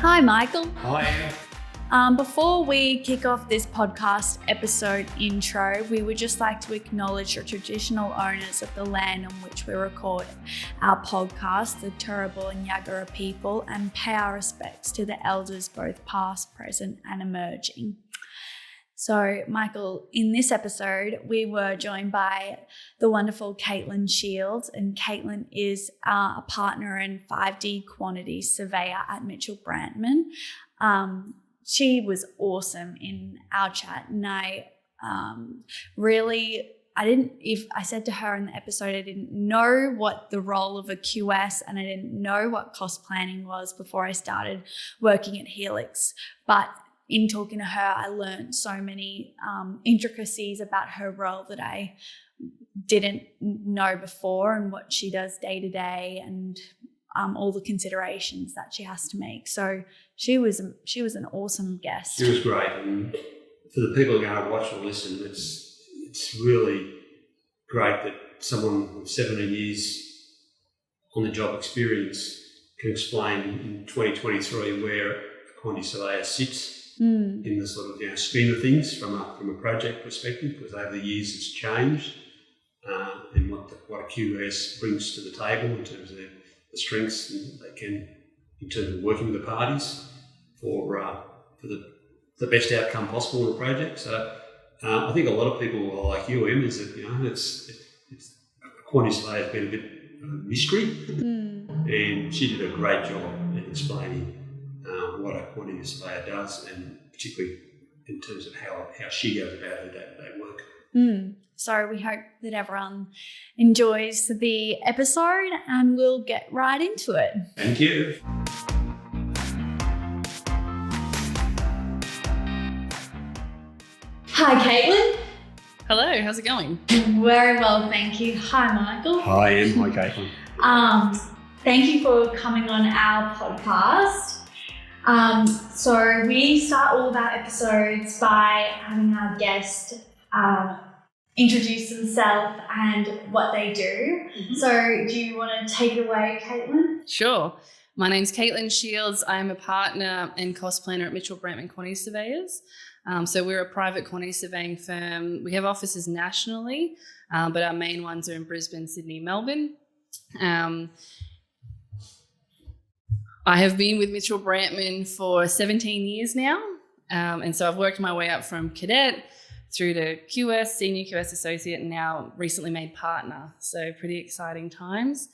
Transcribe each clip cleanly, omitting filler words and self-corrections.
Hi, Michael. Hi. Before we kick off this podcast episode intro, we would just like to acknowledge the traditional owners of the land on which we record our podcast, the Turrbal and Yagara people, and pay our respects to the elders, both past, present, and emerging. So, Michael, in this episode, we were joined by the wonderful Caitlin Shields, and Caitlin is a partner and 5D Quantity Surveyor at Mitchell Brandtman. She was awesome in our chat, and I said to her in the episode, I didn't know what the role of a QS and I didn't know what cost planning was before I started working at Helix, but in talking to her, I learned so many intricacies about her role that I didn't know before, and what she does day to day, and all the considerations that she has to make. So she was an awesome guest. She was great, and for the people who are going to watch or listen, it's really great that someone with 17 years on the job experience can explain in 2023 where a quantity surveyor sits in the sort of scheme of things from a project perspective, because over the years it's changed, and what a QS brings to the table in terms of the strengths they can, in terms of working with the parties for the best outcome possible in a project. So I think a lot of people are like you, Em, is that it's quantity survey has been a bit of a mystery, and she did a great job in explaining what a quantity surveyor does, and particularly in terms of how she goes about her day-to-day work. So we hope that everyone enjoys the episode, and we'll get right into it. Thank you. Hi, Caitlin. Hello, how's it going? Very well, thank you. Hi, Michael. Hi, Em. Hi, Caitlin. Thank you for coming on our podcast. So we start all of our episodes by having our guest introduce themselves and what they do. So do you want to take it away, Caitlin? Sure. My name's Caitlin Shields. I'm a partner and cost planner at Mitchell Brandtman Quantity Surveyors. So we're a private quantity surveying firm. We have offices nationally, but our main ones are in Brisbane, Sydney, Melbourne. I have been with Mitchell Brandtman for 17 years now. And so I've worked my way up from cadet through to QS, senior QS associate, and now recently made partner. So pretty exciting times.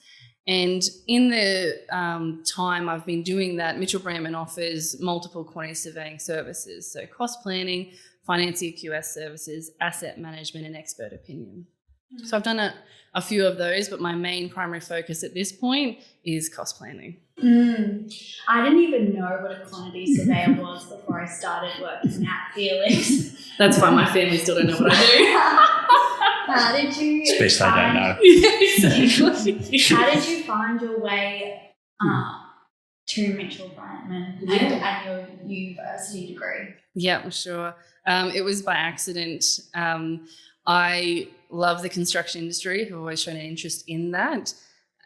And in the time I've been doing that, Mitchell Brandtman offers multiple quantity surveying services. So cost planning, financier QS services, asset management, and expert opinion. So I've done a few of those, but my main primary focus at this point is cost planning. I didn't even know what a quantity surveyor was before I started working at Helix. That's fine, my family still don't know what I do. How did you... It's best they don't know. Exactly. How did you find your way to Mitchell Brandtman and your university degree? Yeah, sure. It was by accident. I love the construction industry. I've always shown an interest in that.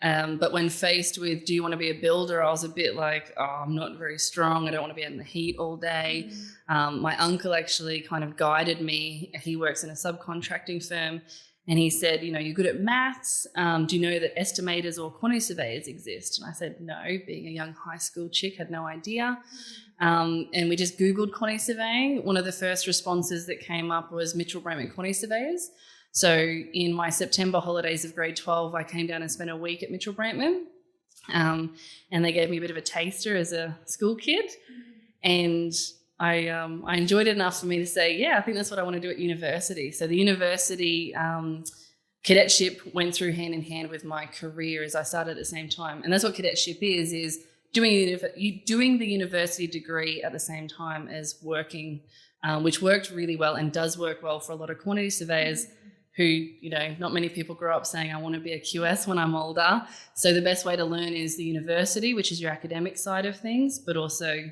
But when faced with, do you want to be a builder? I was a bit like, I'm not very strong. I don't want to be out in the heat all day. My uncle actually kind of guided me. He works in a subcontracting firm, and he said, you're good at maths. Do you know that estimators or quantity surveyors exist? And I said, no, being a young high school chick, had no idea. And we just Googled quantity surveying. One of the first responses that came up was Mitchell Brandtman Quantity Surveyors. So in my September holidays of grade 12, I came down and spent a week at Mitchell Brandtman, and they gave me a bit of a taster as a school kid, and I enjoyed it enough for me to say, yeah, I think that's what I want to do at university. So the university cadetship went through hand in hand with my career as I started at the same time, and that's what cadetship is doing the university degree at the same time as working, which worked really well and does work well for a lot of quantity surveyors who, not many people grow up saying, I want to be a QS when I'm older. So the best way to learn is the university, which is your academic side of things, but also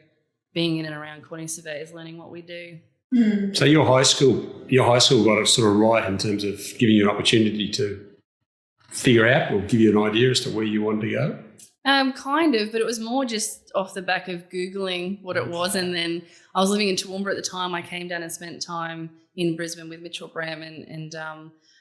being in and around quantity surveyors, learning what we do. So your high school got it sort of right in terms of giving you an opportunity to figure out or give you an idea as to where you want to go? Kind of, but it was more just off the back of Googling what it was. And then I was living in Toowoomba at the time. I came down and spent time in Brisbane with Mitchell Brandtman. And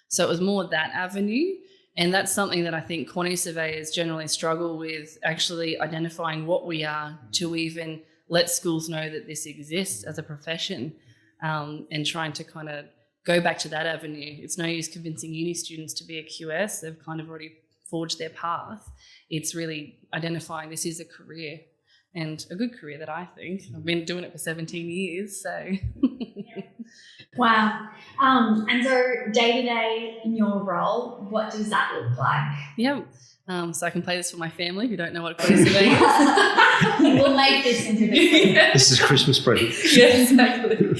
so it was more that avenue. And that's something that I think quantity surveyors generally struggle with, actually identifying what we are to even let schools know that this exists as a profession, and trying to kind of go back to that avenue. It's no use convincing uni students to be a QS. They've kind of already forged their path. It's really identifying this is a career, and a good career that I think. I've been doing it for 17 years, so. Wow. And so day to day in your role, what does that look like? Yeah. So I can play this for my family who don't know what quantity surveying is. We'll make this into the This is Christmas present. Yeah, exactly.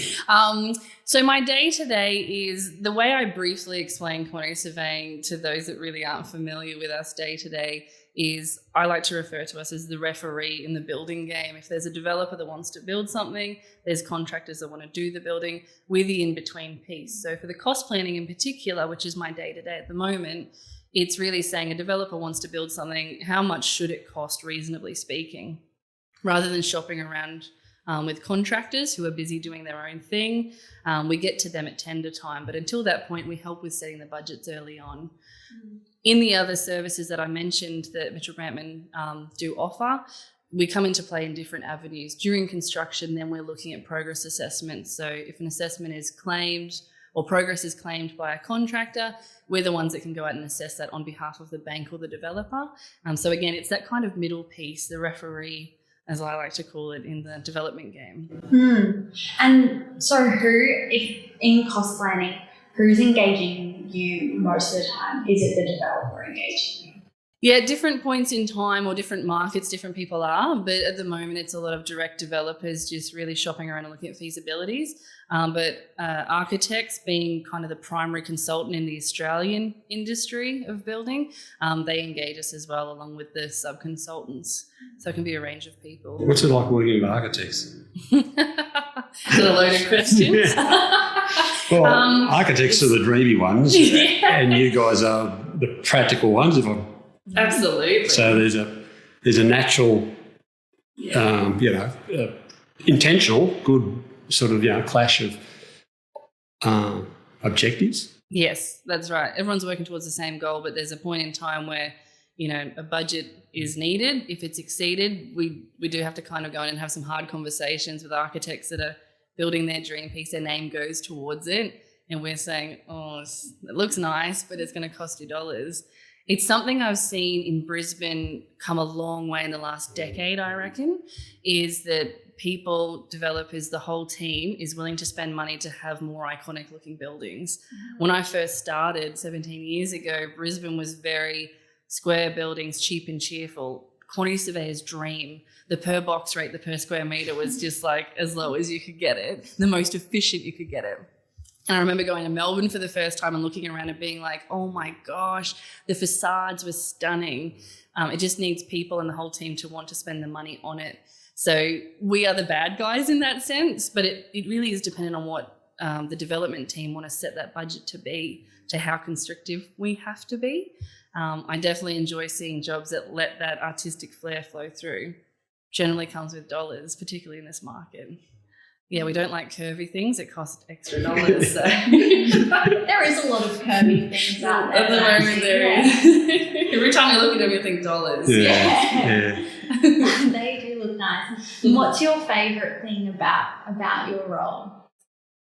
So my day-to-day is, the way I briefly explain quantity surveying to those that really aren't familiar with us day-to-day is, I like to refer to us as the referee in the building game. If there's a developer that wants to build something, there's contractors that want to do the building, we're the in-between piece. So for the cost planning in particular, which is my day-to-day at the moment, it's really saying a developer wants to build something, how much should it cost, reasonably speaking, rather than shopping around with contractors who are busy doing their own thing. We get to them at tender time, but until that point, we help with setting the budgets early on. In the other services that I mentioned that Mitchell Brandtman do offer, we come into play in different avenues. During construction, then we're looking at progress assessments. So if an assessment is claimed or progress is claimed by a contractor, we're the ones that can go out and assess that on behalf of the bank or the developer. So again, it's that kind of middle piece, the referee, as I like to call it, in the development game. And so if in cost planning, who's engaging you most of the time? Is it the developer engaging you? Yeah, at different points in time or different markets, different people are, but at the moment it's a lot of direct developers just really shopping around and looking at feasibilities. But architects, being kind of the primary consultant in the Australian industry of building, they engage us as well, along with the sub-consultants. So it can be a range of people. What's it like working with architects? Is that a load of questions? Well, architects are the dreamy ones, and you guys are the practical ones. Absolutely. So there's a natural, intentional, good sort of clash of objectives. Yes, that's right. Everyone's working towards the same goal, but there's a point in time where a budget is needed. If it's exceeded, we do have to kind of go in and have some hard conversations with architects that are building their dream piece. Their name goes towards it, and we're saying, it looks nice, but it's going to cost you dollars. It's something I've seen in Brisbane come a long way in the last decade, I reckon, is that people, developers, the whole team is willing to spend money to have more iconic looking buildings. When I first started 17 years ago, Brisbane was very square buildings, cheap and cheerful. Quantity surveyor's dream. The per box rate, the per square metre was just like as low as you could get it, the most efficient you could get it. And I remember going to Melbourne for the first time and looking around and being like, oh my gosh, the facades were stunning. It just needs people and the whole team to want to spend the money on it. So we are the bad guys in that sense, but it really is dependent on what the development team want to set that budget to be, to how constrictive we have to be. I definitely enjoy seeing jobs that let that artistic flair flow through. Generally comes with dollars, particularly in this market. Yeah, we don't like curvy things. It costs extra dollars. So. There is a lot of curvy things out there. At the moment, there is. Every time you look at them, you think dollars. Yeah. They do look nice. And what's your favourite thing about your role?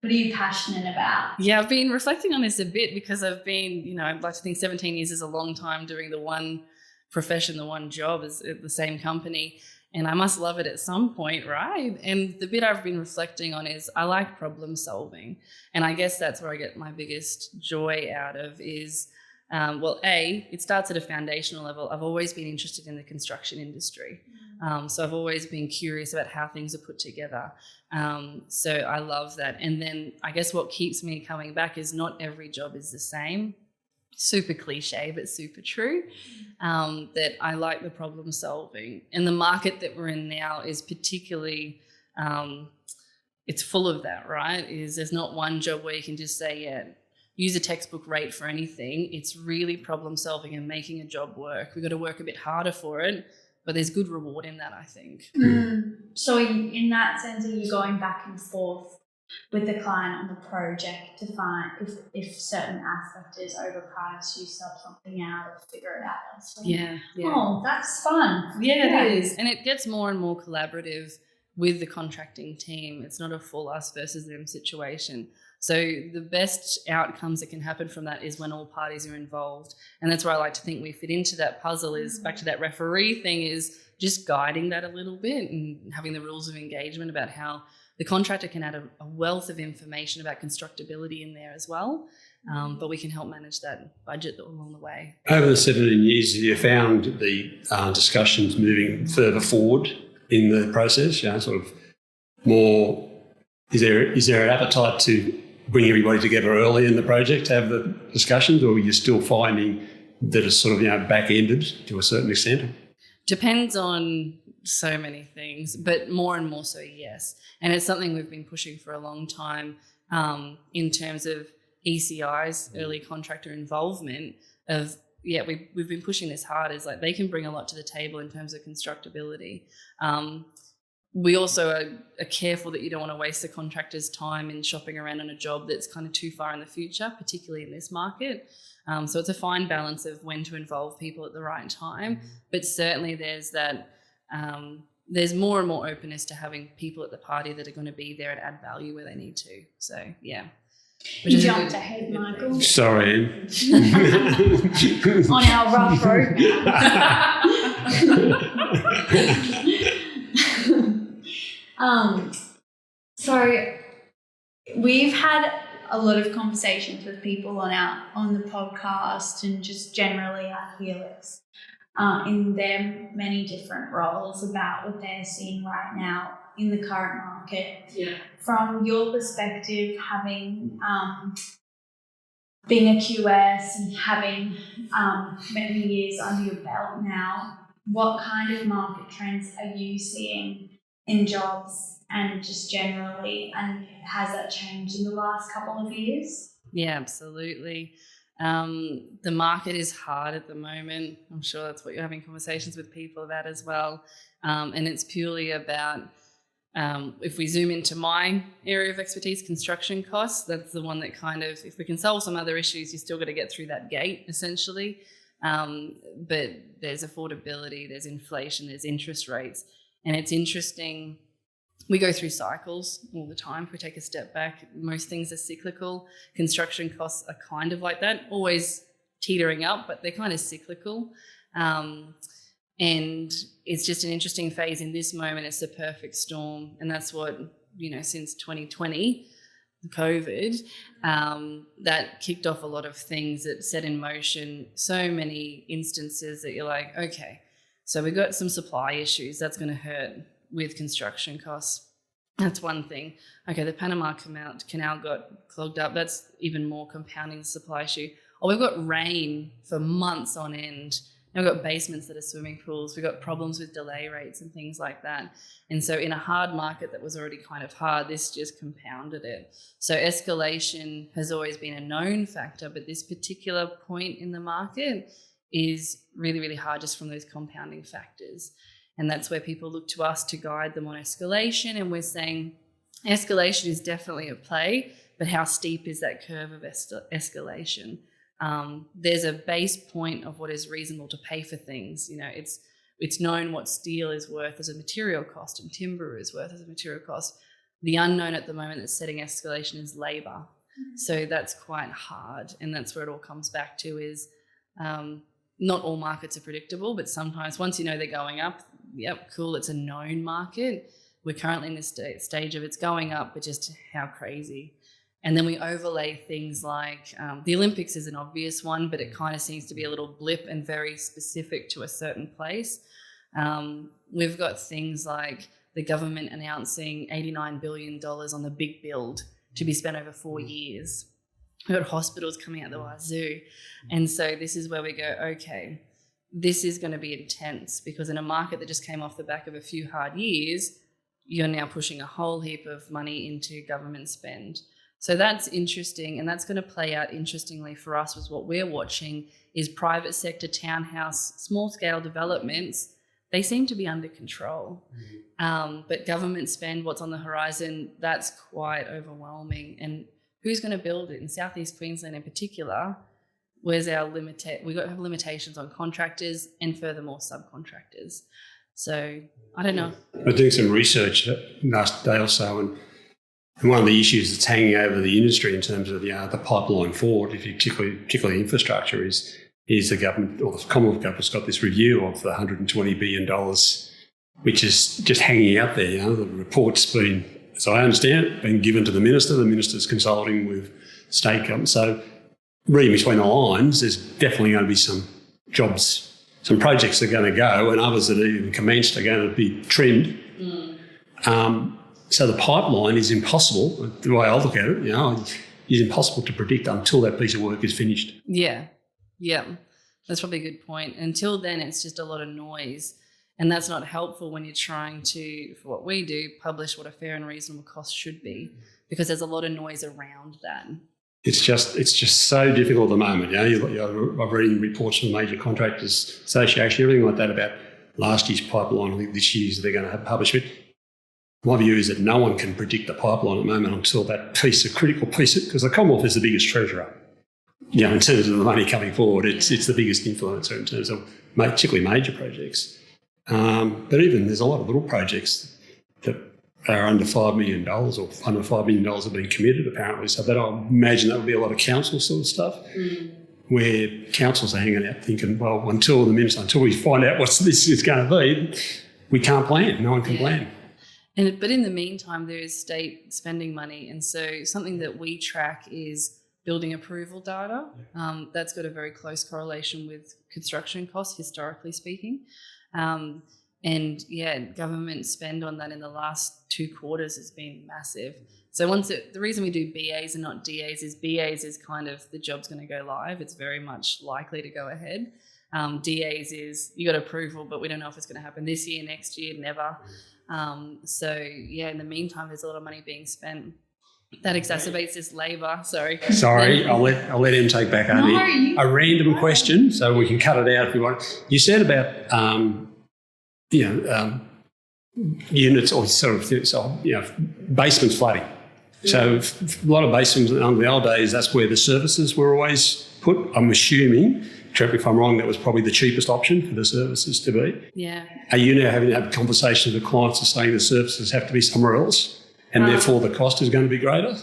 What are you passionate about? Yeah, I've been reflecting on this a bit because I've been, I'd like to think 17 years is a long time doing the one profession, the one job is at the same company. And I must love it at some point, right? And the bit I've been reflecting on is I like problem solving. And I guess that's where I get my biggest joy out of is, it starts at a foundational level. I've always been interested in the construction industry. So I've always been curious about how things are put together. So I love that. And then I guess what keeps me coming back is not every job is the same. Super cliche, but super true, that I like the problem solving. And the market that we're in now is particularly, it's full of that, right? There's not one job where you can just say, use a textbook rate for anything. It's really problem solving and making a job work. We've got to work a bit harder for it, but there's good reward in that, I think. So in that sense, are you going back and forth with the client on the project to find if certain aspect is overpriced, you sub something out or figure it out elsewhere? Yeah. Oh, that's fun. Yeah, it is. And it gets more and more collaborative with the contracting team. It's not a full us versus them situation. So the best outcomes that can happen from that is when all parties are involved. And that's where I like to think we fit into that puzzle, is back to that referee thing, is just guiding that a little bit and having the rules of engagement about how the contractor can add a wealth of information about constructability in there as well. But we can help manage that budget along the way. Over the 17 years, have you found the discussions moving further forward in the process? Sort of more, is there an appetite to bring everybody together early in the project to have the discussions, or are you still finding that it's sort of back-ended to a certain extent? Depends on so many things, but more and more so, yes. And it's something we've been pushing for a long time in terms of ECI's early contractor involvement of, we've been pushing this hard, is like they can bring a lot to the table in terms of constructability. We also are careful that you don't want to waste the contractor's time in shopping around on a job that's kind of too far in the future, particularly in this market. So it's a fine balance of when to involve people at the right time. But certainly there's that, there's more and more openness to having people at the party that are going to be there and add value where they need to. So, yeah. You jumped ahead, Michael. Sorry. On our rough road now. So we've had a lot of conversations with people on the podcast and just generally at Helix in their many different roles about what they're seeing right now in the current market. Yeah. From your perspective, having being a QS and having many years under your belt now, what kind of market trends are you seeing in jobs and just generally, and has that changed in the last couple of years? Yeah, absolutely. The market is hard at the moment. I'm sure that's what you're having conversations with people about as well. And it's purely about, if we zoom into my area of expertise, construction costs, that's the one that kind of, if we can solve some other issues, you still got to get through that gate essentially. But there's affordability, there's inflation, there's interest rates. And it's interesting, we go through cycles all the time. If we take a step back, most things are cyclical. Construction costs are kind of like that, always teetering up, but they're kind of cyclical. And it's just an interesting phase in this moment. It's the perfect storm. And that's what, since 2020, COVID, that kicked off a lot of things that set in motion so many instances that you're like, okay, so we've got some supply issues. That's going to hurt with construction costs. That's one thing. Okay, the Panama Canal got clogged up. That's even more compounding the supply issue. Or we've got rain for months on end. Now we've got basements that are swimming pools. We've got problems with delay rates and things like that. And so in a hard market that was already kind of hard, this just compounded it. So escalation has always been a known factor, but this particular point in the market is really, really hard just from those compounding factors. And that's where people look to us to guide them on escalation. And we're saying escalation is definitely at play, but how steep is that curve of escalation? There's a base point of what is reasonable to pay for things. It's known what steel is worth as a material cost and timber is worth as a material cost. The unknown at the moment that's setting escalation is labour. So that's quite hard. And that's where it all comes back to is not all markets are predictable, but sometimes once you know they're going up, yep, cool, it's a known market. We're currently in this stage of it's going up, but just how crazy. And then we overlay things like the Olympics is an obvious one, but it kind of seems to be a little blip and very specific to a certain place. We've got things like the government announcing $89 billion on the big build to be spent over 4 years. We've got hospitals coming out the wazoo. And so this is where we go, okay, this is going to be intense, because in a market that just came off the back of a few hard years, you're now pushing a whole heap of money into government spend. So that's interesting, and that's going to play out interestingly for us. Was what we're watching is private sector townhouse, small scale developments. They seem to be under control, but government spend, what's on the horizon, that's quite overwhelming. And who's going to build it in Southeast Queensland in particular? Where's our we have limitations on contractors and furthermore subcontractors. So I don't know. I was doing some research last day or so, and one of the issues that's hanging over the industry in terms of the pipeline forward, particularly infrastructure, is the government, or the Commonwealth government's got this review of the $120 billion, which is just hanging out there. The report's been, as I understand it, been given to the minister. The minister's consulting with state government. So reading between the lines, there's definitely going to be some jobs, some projects that are going to go, and others that are even commenced are going to be trimmed. So the pipeline is impossible, the way I look at it, is impossible to predict until that piece of work is finished. Yeah, that's probably a good point. Until then, it's just a lot of noise, and that's not helpful when you're trying to, for what we do, publish what a fair and reasonable cost should be, because there's a lot of noise around that. It's just so difficult at the moment. I've read reports from the Major Contractors Association, everything like that about last year's pipeline. I think this year's they're going to have published it. My view is that no one can predict the pipeline at the moment until that critical piece, because the Commonwealth is the biggest treasurer. In terms of the money coming forward, it's the biggest influencer in terms of particularly major projects. But even there's a lot of little projects that are under $5 million or under $5 million have been committed apparently. So that I imagine that would be a lot of council sort of stuff, where councils are hanging out thinking, well, until we find out what this is going to be, we can't plan. No one can plan. But in the meantime, there is state spending money. And so something that we track is building approval data. That's got a very close correlation with construction costs, historically speaking. Government spend on that in the last 2 quarters has been massive. So the reason we do BAs and not DAs is BAs is kind of the job's going to go live. It's very much likely to go ahead. DAs is you got approval, but we don't know if it's going to happen this year, next year, never. In the meantime, there's a lot of money being spent. That exacerbates this labour. Sorry, I'll let him take back only a random question, so we can cut it out if you want. You said about units or basements flooding. So a lot of basements in the old days, that's where the services were always put. I'm assuming, correct me if I'm wrong, that was probably the cheapest option for the services to be. Yeah. Are you now having to have conversations with clients and saying the services have to be somewhere else and therefore the cost is going to be greater?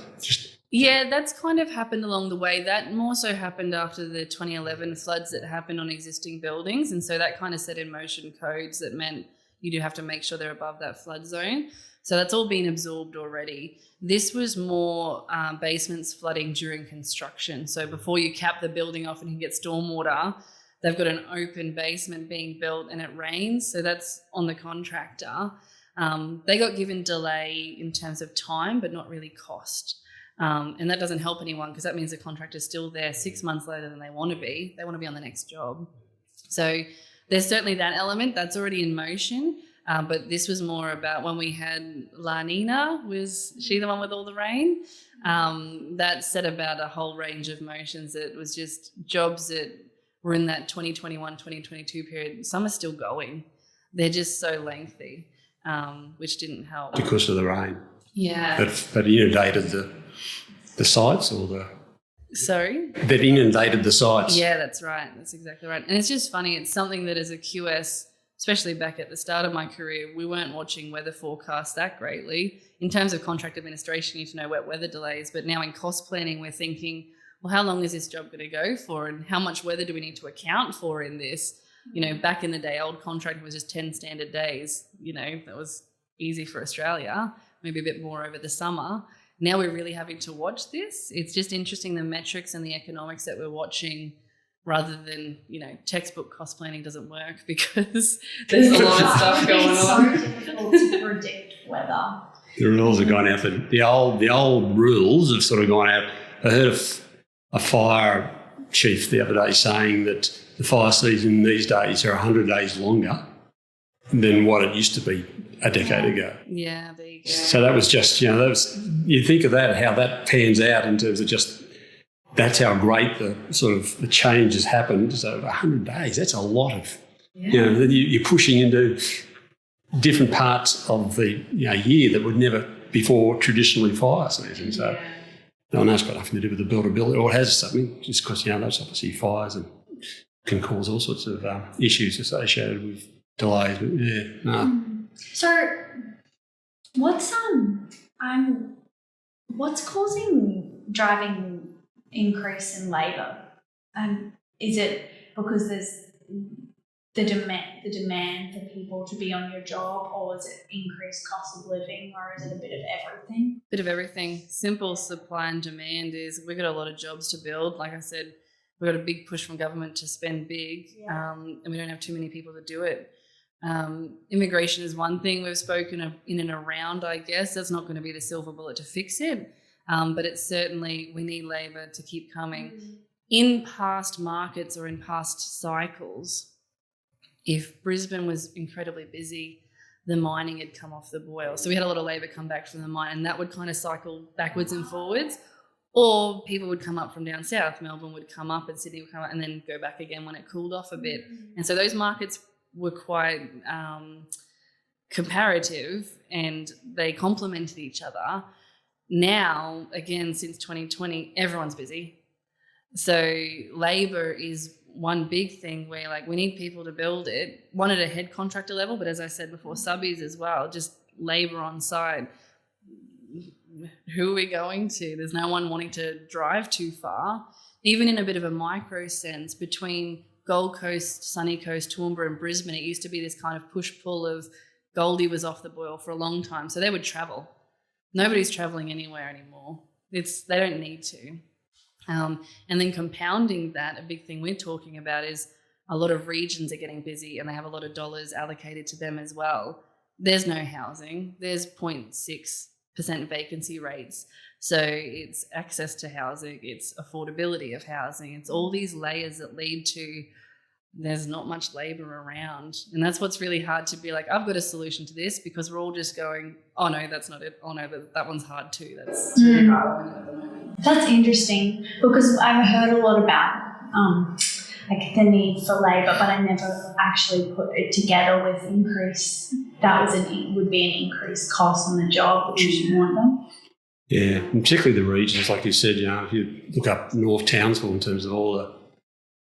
Yeah, that's kind of happened along the way. That more so happened after the 2011 floods that happened on existing buildings. And so that kind of set in motion codes that meant you do have to make sure they're above that flood zone. So that's all been absorbed already. This was more basements flooding during construction. So before you cap the building off and you get stormwater, they've got an open basement being built and it rains. So that's on the contractor. They got given delay in terms of time, but not really cost. And that doesn't help anyone because that means the contractor's still there 6 months later than they want to be. They want to be on the next job. So there's certainly that element that's already in motion. But this was more about when we had La Nina, was she the one with all the rain? That set about a whole range of motions. It was just jobs that were in that 2021, 2022 period. Some are still going. They're just so lengthy, which didn't help. Because of the rain. Yeah. But inundated the sites or the... Sorry? That inundated the sites. Yeah, that's right. That's exactly right. And it's just funny. It's something that as a QS, especially back at the start of my career, we weren't watching weather forecasts that greatly. In terms of contract administration, you need to know wet weather delays. But now in cost planning, we're thinking, well, how long is this job going to go for? And how much weather do we need to account for in this? Back in the day, old contract was just 10 standard days. That was easy for Australia, maybe a bit more over the summer. Now we're really having to watch this. It's just interesting, the metrics and the economics that we're watching, rather than, textbook cost planning doesn't work because there's a lot of stuff going on. It's so difficult to predict weather. The rules have gone out. The old rules have sort of gone out. I heard of a fire chief the other day saying that the fire season these days are 100 days longer than what it used to be a decade ago. Yeah, there you go. So that was just, you think of that, how that pans out in terms of just, that's how great the change has happened. So 100 days, that's a lot of, you're pushing into different parts of the year that would never before traditionally fire season. So I know it's got nothing to do with the buildability, or it has something, just because, those obviously fires and can cause all sorts of issues associated with delays. But So what's driving increase in labour? Is it because there's the demand for people to be on your job, or is it increased cost of living, or is it a bit of everything? Bit of everything. Simple supply and demand is we've got a lot of jobs to build. Like I said, we've got a big push from government to spend big, and we don't have too many people to do it. Immigration is one thing we've spoken in and around, I guess. That's not going to be the silver bullet to fix it, but it's certainly, we need labour to keep coming. In past markets or in past cycles, if Brisbane was incredibly busy, the mining had come off the boil. So we had a lot of labour come back from the mine, and that would kind of cycle backwards and forwards. Or people would come up from down south, Melbourne would come up and Sydney would come up, and then go back again when it cooled off a bit. And so those markets were quite comparative, and they complemented each other. Now, again, since 2020, everyone's busy. So labour is one big thing where we need people to build it, one at a head contractor level, but as I said before, subbies as well, just labour on site. Who are we going to? There's no one wanting to drive too far. Even in a bit of a micro sense, between Gold Coast, Sunny Coast, Toowoomba and Brisbane, it used to be this kind of push-pull of Goldie was off the boil for a long time, so they would travel. Nobody's travelling anywhere anymore. They don't need to. And then compounding that, a big thing we're talking about is a lot of regions are getting busy and they have a lot of dollars allocated to them as well. There's no housing. There's 0.6% vacancy rates. So it's access to housing, it's affordability of housing, it's all these layers that lead to there's not much labour around. And that's what's really hard to be like, I've got a solution to this, because we're all just going, oh no, that's not it. Oh no, that one's hard too. That's really hard at the moment. That's interesting, because I've heard a lot about the need for labour, but I never actually put it together with increase. Would be an increased cost on the job, which is one of them. Yeah, and particularly the regions, like you said, if you look up North Townsville in terms of all the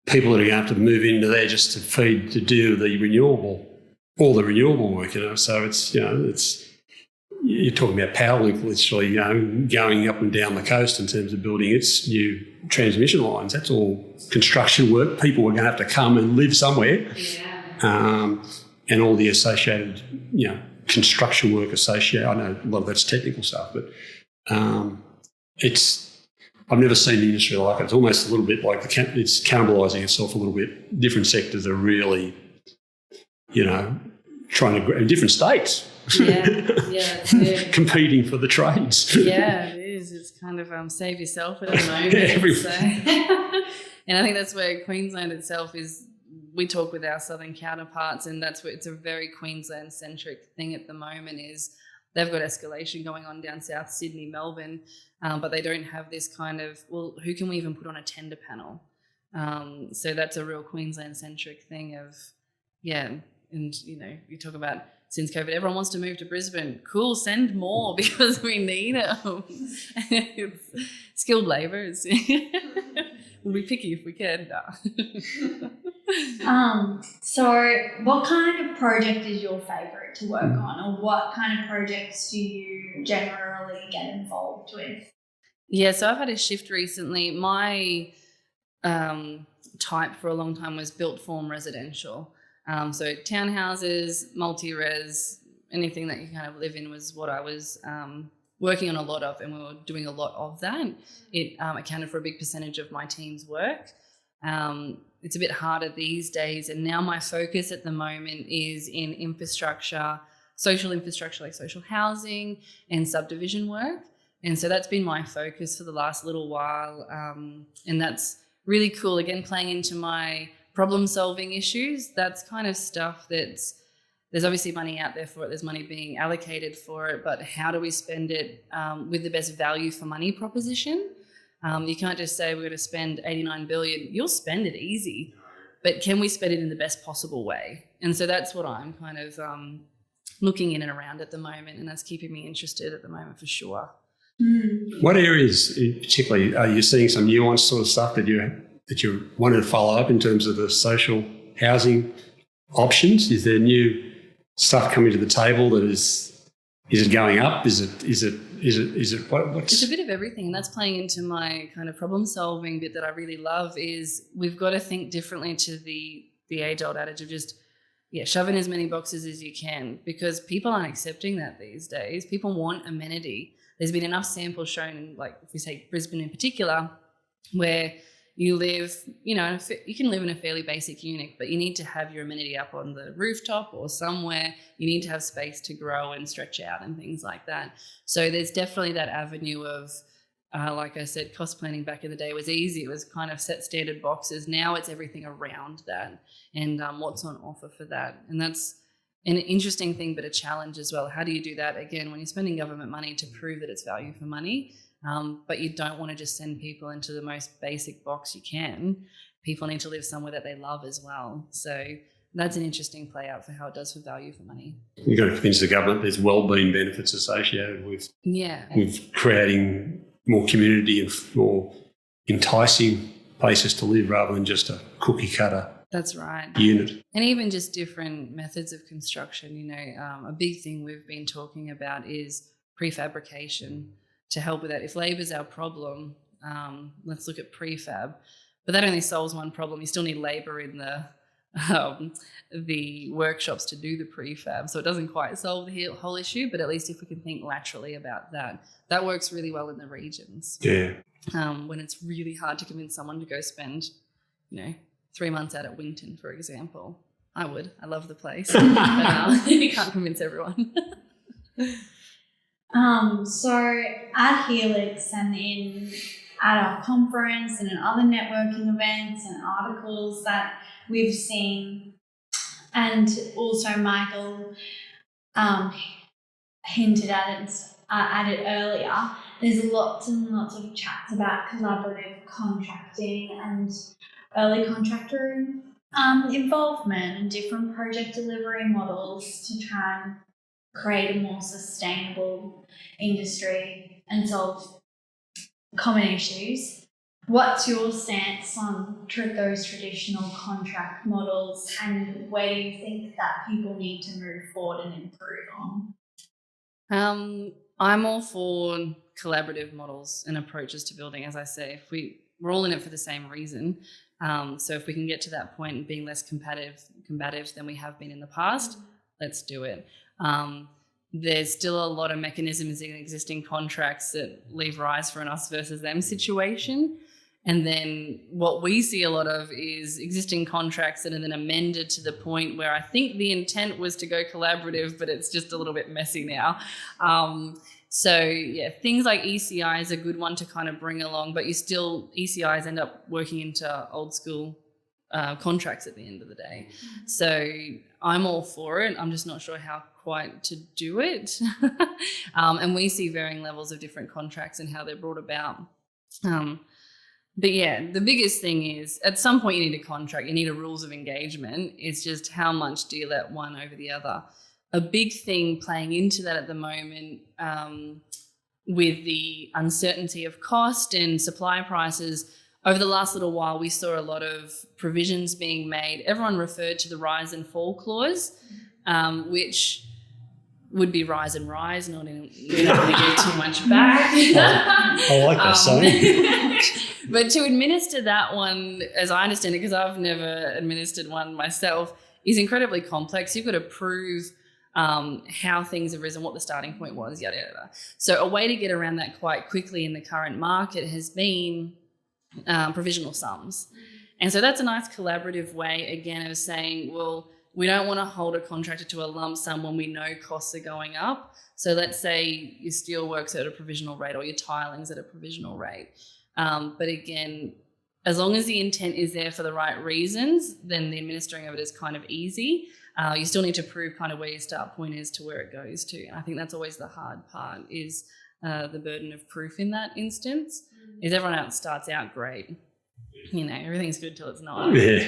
people that are going to have to move into there just to do all the renewable work, So it's you're talking about Powerlink literally, going up and down the coast in terms of building its new transmission lines. That's all construction work. People are going to have to come and live somewhere. Yeah. And all the associated, construction work associated. I know a lot of that's technical stuff, but I've never seen the industry like it. It's almost a little bit like it's cannibalising itself a little bit. Different sectors are really, trying to grow in different states. Yeah. Competing for the trades. Yeah, it is. It's kind of save yourself at the moment. And I think that's where Queensland itself is. We talk with our southern counterparts, and that's where it's a very Queensland-centric thing at the moment. Is they've got escalation going on down south, Sydney, Melbourne, but they don't have this kind of, who can we even put on a tender panel? So that's a real Queensland-centric thing of, and you talk about since COVID, everyone wants to move to Brisbane. Cool, send more because we need them. It's skilled labour. We'll be picky if we can. So what kind of project is your favourite to work on, or what kind of projects do you generally get involved with? Yeah, so I've had a shift recently. My type for a long time was built form residential. So townhouses, multi-res, anything that you kind of live in was what I was working on a lot of, and we were doing a lot of that. It accounted for a big percentage of my team's work. It's a bit harder these days, and now my focus at the moment is in infrastructure, social infrastructure like social housing and subdivision work. And so that's been my focus for the last little while, and that's really cool. Again, playing into my problem-solving issues, that's kind of stuff that's there's obviously money out there for it. There's money being allocated for it, but how do we spend it with the best value for money proposition? You can't just say we're going to spend 89 billion. You'll spend it easy, but can we spend it in the best possible way? And so that's what I'm kind of looking in and around at the moment, and that's keeping me interested at the moment for sure. What areas particularly are you seeing some nuanced sort of stuff that you wanted to follow up in terms of the social housing options? Is there new stuff coming to the table that is it going up? Is it what's... It's a bit of everything, and that's playing into my kind of problem solving bit that I really love. Is we've got to think differently to the age-old adage of just shove in as many boxes as you can, because people aren't accepting that these days. People want amenity. There's been enough samples shown, like if we say Brisbane in particular, where you live, you can live in a fairly basic unit, but you need to have your amenity up on the rooftop or somewhere. You need to have space to grow and stretch out and things like that. So there's definitely that avenue of, like I said, cost planning back in the day was easy. It was kind of set standard boxes. Now it's everything around that and what's on offer for that. And that's an interesting thing, but a challenge as well. How do you do that, again, when you're spending government money to prove that it's value for money, but you don't want to just send people into the most basic box you can. People need to live somewhere that they love as well. So that's an interesting play out for how it does for value for money. You've got to convince the government there's wellbeing benefits associated with creating more community and more enticing places to live rather than just a cookie cutter. That's right. Unit. And even just different methods of construction. A big thing we've been talking about is prefabrication to help with that. If labour's our problem, let's look at prefab. But that only solves one problem. You still need labour in the workshops to do the prefab. So it doesn't quite solve the whole issue, but at least if we can think laterally about that, that works really well in the regions. Yeah. When it's really hard to convince someone to go spend, 3 months out at Winton, for example. I would. I love the place. But you can't convince everyone. So at Helix and at our conference and in other networking events and articles that we've seen, and also Michael hinted at it earlier, there's lots and lots of chats about collaborative contracting and early contractor involvement and different project delivery models to try and create a more sustainable industry and solve common issues. What's your stance on those traditional contract models, and where do you think that people need to move forward and improve on? I'm all for collaborative models and approaches to building. As I say, we're all in it for the same reason. So if we can get to that point and being less combative than we have been in the past, let's do it. There's still a lot of mechanisms in existing contracts that leave rise for an us versus them situation. And then what we see a lot of is existing contracts that are then amended to the point where I think the intent was to go collaborative, but it's just a little bit messy now. Things like ECI is a good one to kind of bring along, but ECIs end up working into old school contracts at the end of the day. So I'm all for it. I'm just not sure how quite to do it. And we see varying levels of different contracts and how they're brought about. But the biggest thing is at some point you need a contract, you need a rules of engagement. It's just how much do you let one over the other? A big thing playing into that at the moment with the uncertainty of cost and supply prices, over the last little while we saw a lot of provisions being made. Everyone referred to the rise and fall clause, which would be rise and rise, not going to give too much back. I like that saying. But to administer that one, as I understand it, because I've never administered one myself, is incredibly complex. You've got to prove how things have risen, what the starting point was, yada, yada. So a way to get around that quite quickly in the current market has been provisional sums. And so that's a nice collaborative way, again, of saying, well, we don't want to hold a contractor to a lump sum when we know costs are going up. So let's say your steel works at a provisional rate or your tiling's at a provisional rate. But again, as long as the intent is there for the right reasons, then the administering of it is kind of easy. You still need to prove kind of where your start point is to where it goes to. And I think that's always the hard part, is the burden of proof in that instance. Is everyone else starts out great. Everything's good till it's not. Yeah.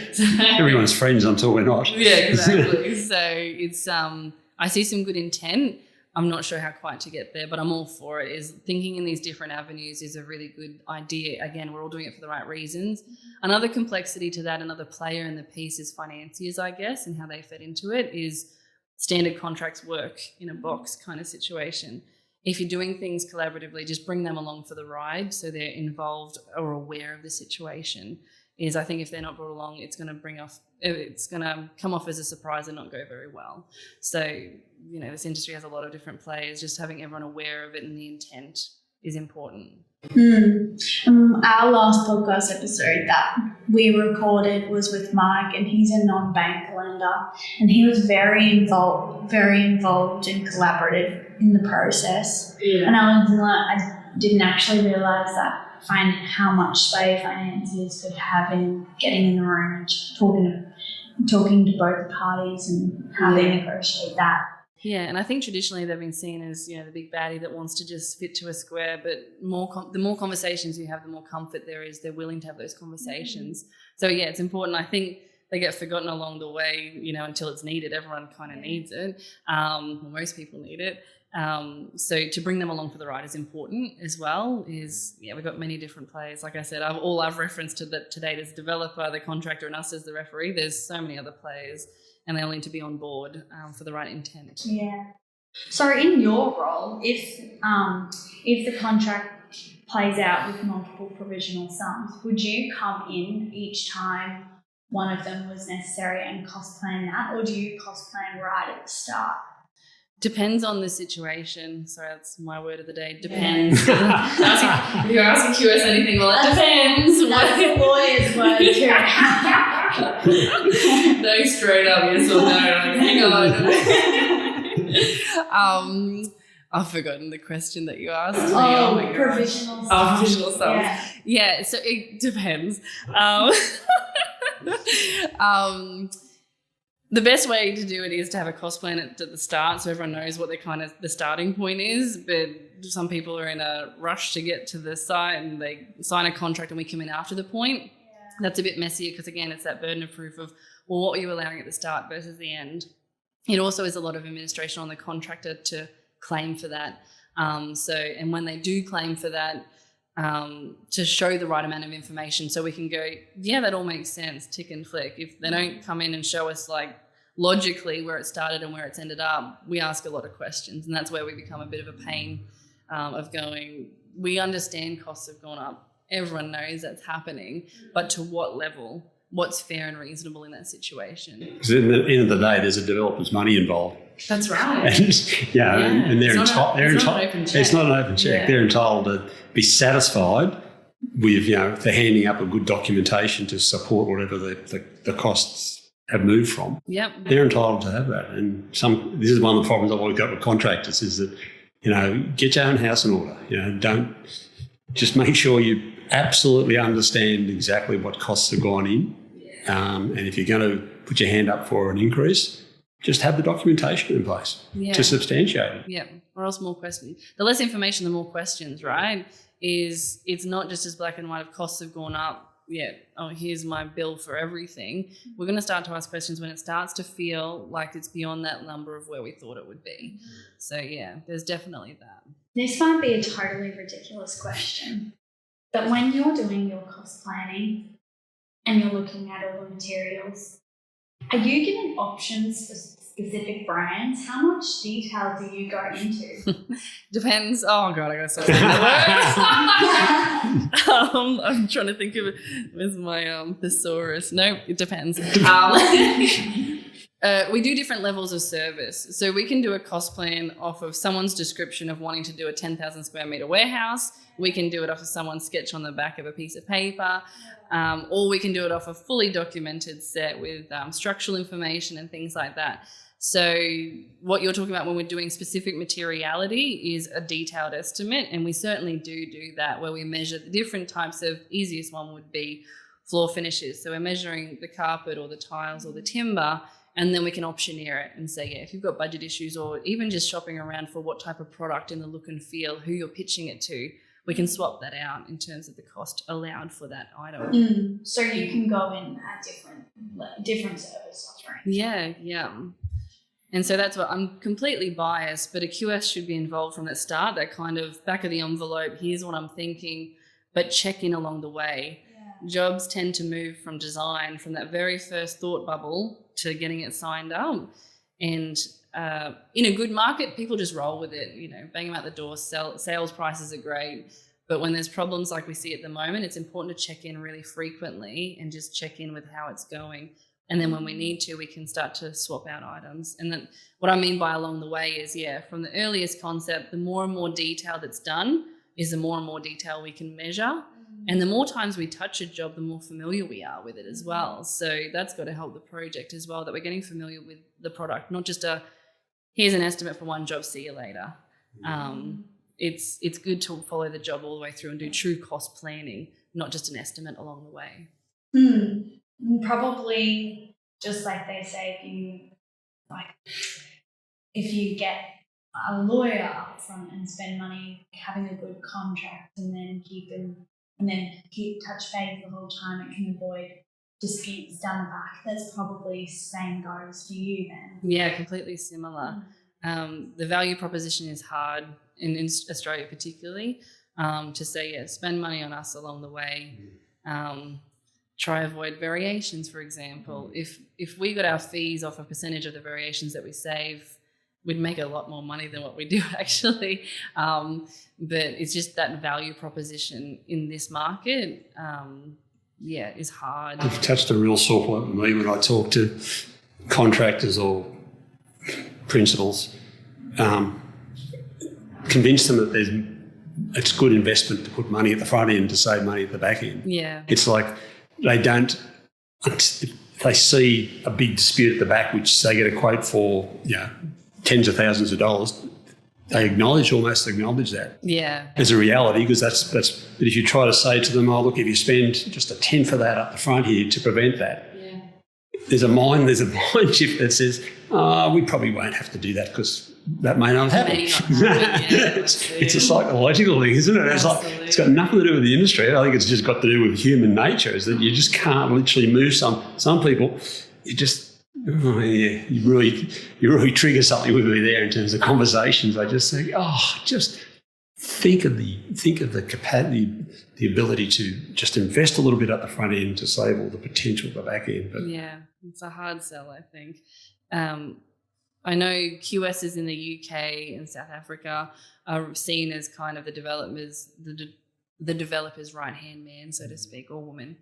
Everyone's friends until we're not. Yeah, exactly. So it's I see some good intent. I'm not sure how quite to get there, but I'm all for it. Is thinking in these different avenues is a really good idea. Again, we're all doing it for the right reasons. Another complexity to that, another player in the piece is financiers, I guess, and how they fit into it is standard contracts work in a box kind of situation. If you're doing things collaboratively, just bring them along for the ride so they're involved or aware of the situation. I think if they're not brought along, it's going to come off as a surprise and not go very well. So, this industry has a lot of different players. Just having everyone aware of it and the intent is important. Our last podcast episode that we recorded was with Mike, and he's a non-bank lender, and he was very involved and collaborative in the process. Yeah. And I didn't actually realise that. Find how much sway financiers could have in getting in the room and talking to both parties and how they negotiate that. Yeah, and I think traditionally they've been seen as the big baddie that wants to just fit to a square. But the more conversations you have, the more comfort there is. They're willing to have those conversations. So yeah, it's important. I think they get forgotten along the way, until it's needed. Everyone kind of needs it. Most people need it. So to bring them along for the ride is important as well. We've got many different players. Like I said, I've referenced to date as developer, the contractor, and us as the referee. There's so many other players, and they all need to be on board for the right intent. Yeah. So in your role, if the contract plays out with multiple provisional sums, would you come in each time one of them was necessary and cost plan that, or do you cost plan right at the start? Depends on the situation. Sorry, that's my word of the day. Depends. Yeah. If you're asking QS anything, well, it depends. That's the lawyer's word too. No straight up yes or no. Hang on. I've forgotten the question that you asked. Provisional sums. Provisional sums. Yeah, so it depends. The best way to do it is to have a cost plan at the start so everyone knows what the starting point is. But some people are in a rush to get to the site and they sign a contract and we come in after the point. Yeah. That's a bit messier because, again, it's that burden of proof of, well, what are you allowing at the start versus the end? It also is a lot of administration on the contractor to claim for that. And when they do claim for that, to show the right amount of information so we can go, yeah, that all makes sense, tick and flick. If they don't come in and show us logically where it started and where it's ended up, we ask a lot of questions, and that's where we become a bit of a pain of going, we understand costs have gone up. Everyone knows that's happening, but to what level? What's fair and reasonable in that situation? Because at the end of the day, there's a developer's money involved. That's right. And they're entitled. It's not an open check. Yeah. They're entitled to be satisfied with the handing up of good documentation to support whatever the costs have moved from. Yep. They're entitled to have that. And this is one of the problems I've always got with contractors is that get your own house in order. Don't just make sure you absolutely understand exactly what costs have gone in. And if you're going to put your hand up for an increase, just have the documentation in place to substantiate it. Yeah, or else more questions. The less information, the more questions, right? It's not just as black and white of costs have gone up. Yeah, here's my bill for everything. We're going to start to ask questions when it starts to feel like it's beyond that number of where we thought it would be. So, yeah, there's definitely that. This might be a totally ridiculous question, but when you're doing your cost planning and you're looking at all the materials, are you given options for specific brands? How much detail do you go into? Depends. Oh, God, I got to stop saying that word. I'm trying to think of it. Where's my thesaurus? No, it depends. We do different levels of service. So we can do a cost plan off of someone's description of wanting to do a 10,000 square metre warehouse. We can do it off of someone's sketch on the back of a piece of paper. Or we can do it off a fully documented set with structural information and things like that. So what you're talking about when we're doing specific materiality is a detailed estimate, and we certainly do that where we measure the different types of, easiest one would be floor finishes. So we're measuring the carpet or the tiles or the timber, and then we can optioneer it and say, yeah, if you've got budget issues or even just shopping around for what type of product in the look and feel, who you're pitching it to, we can swap that out in terms of the cost allowed for that item. So you can go in at different service offerings. Yeah. And so that's what I'm completely biased, but a QS should be involved from the start, that kind of back of the envelope, here's what I'm thinking, but check in along the way. Yeah. Jobs tend to move from design, from that very first thought bubble to getting it signed up. And in a good market, people just roll with it, bang them out the door, sales prices are great. But when there's problems like we see at the moment, it's important to check in really frequently and just check in with how it's going. And then when we need to, we can start to swap out items. And then what I mean by along the way is, from the earliest concept, the more and more detail that's done is the more and more detail we can measure. And the more times we touch a job, the more familiar we are with it as well. So that's got to help the project as well, that we're getting familiar with the product, not just here's an estimate for one job, see you later. It's good to follow the job all the way through and do true cost planning, not just an estimate along the way. Probably just like they say, if you get a lawyer up front and spend money having a good contract and then keep touch base the whole time, it can avoid disputes down the back. That's probably same goes for you then. Yeah, completely similar. The value proposition is hard in Australia particularly, to say, spend money on us along the way. Try avoid variations, for example. If we got our fees off a percentage of the variations that we save, we'd make a lot more money than what we do actually. But it's just that value proposition in this market, is hard. You've touched a real sore point with me when I talk to contractors or principals. Convince them that it's good investment to put money at the front end to save money at the back end. Yeah. It's like if they see a big dispute at the back, which they get a quote for, tens of thousands of dollars, they almost acknowledge that. Yeah. As a reality, because that's. But if you try to say to them, oh look, if you spend just a tenth of that up the front here to prevent that, there's a mind shift that says, we probably won't have to do that because that may not happen. It's a psychological thing, isn't it? It's got nothing to do with the industry. I think it's just got to do with human nature, is that you just can't literally move some people. You just, you really trigger something with me there in terms of conversations. I just think, just think of the capacity, the ability to just invest a little bit at the front end to save all the potential at the back end. But it's a hard sell, I think. I know QSs in the UK and South Africa are seen as kind of the developer's right-hand man, so to speak, or woman.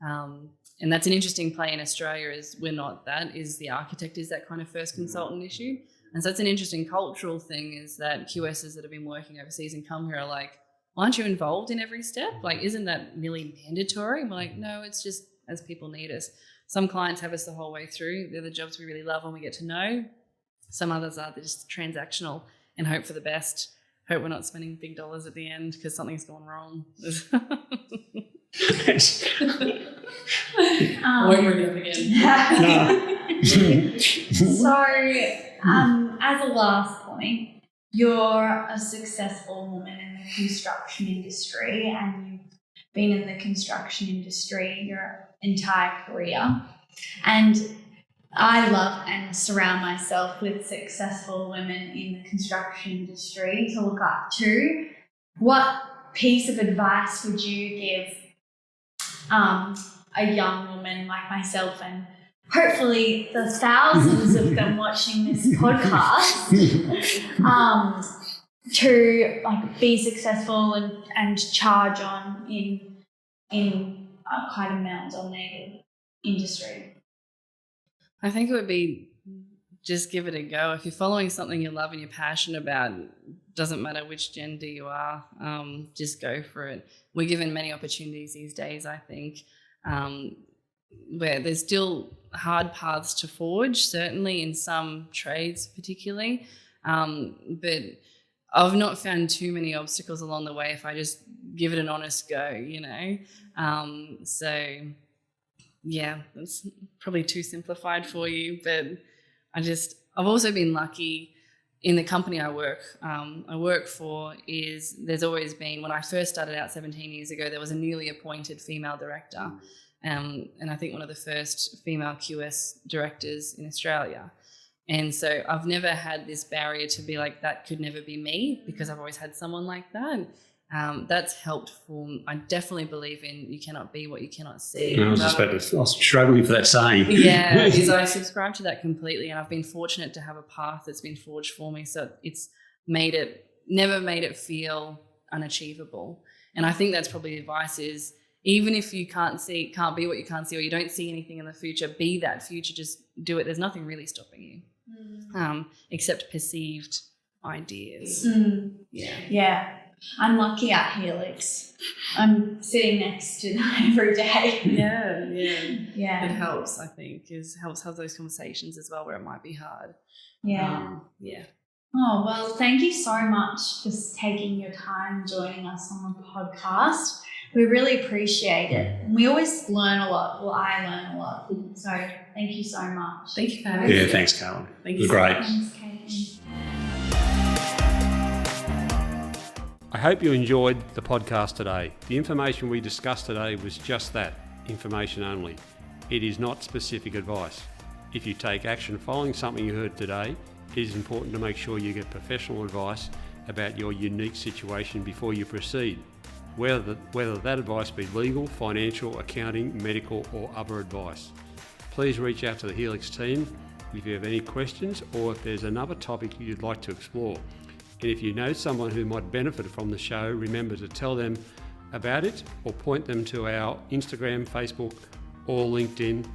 And that's an interesting play in Australia, is we're not that, is the architect is that kind of first consultant issue. And so it's an interesting cultural thing, is that QSs that have been working overseas and come here are like, well, aren't you involved in every step? Like, isn't that nearly mandatory? And we're like, no, it's just as people need us. Some clients have us the whole way through. They're the jobs we really love and we get to know. Some others are just transactional and hope for the best. Hope we're not spending big dollars at the end because something's gone wrong. I won't bring it up again. So, as a last point, you're a successful woman in the construction industry and you've been in the construction industry your entire career. And I love and surround myself with successful women in the construction industry to look up to. What piece of advice would you give a young woman like myself, and hopefully the thousands of them watching this podcast, to be successful and charge on in quite a male-dominated industry? I think it would be just give it a go. If you're following something you love and you're passionate about, doesn't matter which gender you are, just go for it. We're given many opportunities these days, I think, where there's still hard paths to forge, certainly in some trades particularly, but I've not found too many obstacles along the way if I just give it an honest go, So yeah, that's probably too simplified for you, but I've also been lucky in the company I work for. There's always been, when I first started out 17 years ago, there was a newly appointed female director, and I think one of the first female QS directors in Australia. And so I've never had this barrier to be like, that could never be me, because I've always had someone like that. That's helped form. I definitely believe in you cannot be what you cannot see. I was struggling for that saying. Yeah, because I subscribe to that completely, and I've been fortunate to have a path that's been forged for me. So it's never made it feel unachievable. And I think that's probably the advice is, even if you can't be what you can't see, or you don't see anything in the future, be that future, just do it. There's nothing really stopping you, except perceived ideas. Yeah. I'm lucky at Helix. I'm sitting next to them every day. Yeah. It helps, I think, helps have those conversations as well where it might be hard. Yeah. Oh, well, thank you so much for taking your time joining us on the podcast. We really appreciate it. And we always learn a lot. Well, I learn a lot. So thank you so much. Thank you for having me. Yeah, thanks, Carolyn. Thank you. It was great. Thanks, Kate. I hope you enjoyed the podcast today. The information we discussed today was just that, information only. It is not specific advice. If you take action following something you heard today, it is important to make sure you get professional advice about your unique situation before you proceed, whether that advice be legal, financial, accounting, medical or other advice. Please reach out to the Helix team if you have any questions or if there's another topic you'd like to explore. And if you know someone who might benefit from the show, remember to tell them about it or point them to our Instagram, Facebook or LinkedIn